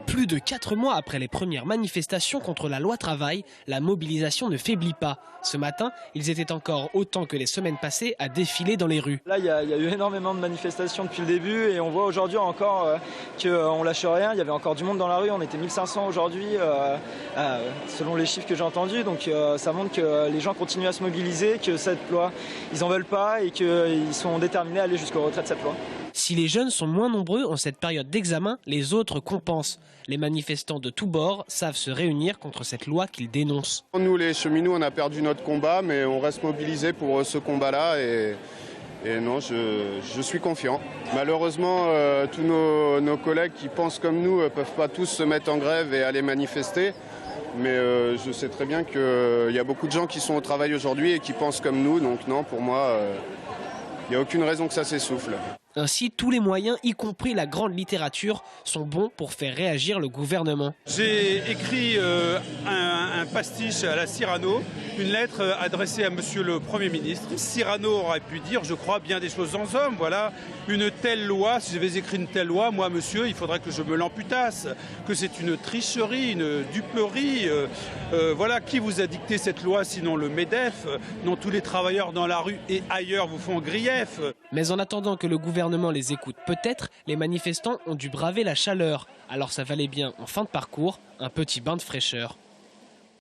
Plus de 4 mois après les premières manifestations contre la loi travail, la mobilisation ne faiblit pas. Ce matin, ils étaient encore autant que les semaines passées à défiler dans les rues. Là, il y a eu énormément de manifestations depuis le début et on voit aujourd'hui encore qu'on lâche rien. Il y avait encore du monde dans la rue, on était 1500 aujourd'hui selon les chiffres que j'ai entendus. Donc ça montre que les gens continuent à se mobiliser, que cette loi, ils n'en veulent pas et qu'ils sont déterminés à aller jusqu'au retrait de cette loi. Si les jeunes sont moins nombreux en cette période d'examen, les autres compensent. Les manifestants de tous bords savent se réunir contre cette loi qu'ils dénoncent. Nous, les cheminots, on a perdu notre combat, mais on reste mobilisés pour ce combat-là et non, je suis confiant. Malheureusement, tous nos collègues qui pensent comme nous ne peuvent pas tous se mettre en grève et aller manifester. Mais je sais très bien qu'il y a beaucoup de gens qui sont au travail aujourd'hui et qui pensent comme nous. Donc non, pour moi, il n'y a aucune raison que ça s'essouffle. Ainsi, tous les moyens, y compris la grande littérature, sont bons pour faire réagir le gouvernement. J'ai écrit un pastiche à la Cyrano, une lettre adressée à Monsieur le Premier ministre. Cyrano aurait pu dire, je crois, bien des choses en somme. Voilà, une telle loi, si j'avais écrit une telle loi, moi, monsieur, il faudrait que je me l'amputasse, que c'est une tricherie, une duperie. Voilà, qui vous a dicté cette loi, sinon le MEDEF, dont tous les travailleurs dans la rue et ailleurs vous font grief. Mais en attendant que le gouvernement les écoute peut-être, les manifestants ont dû braver la chaleur. Alors ça valait bien, en fin de parcours, un petit bain de fraîcheur.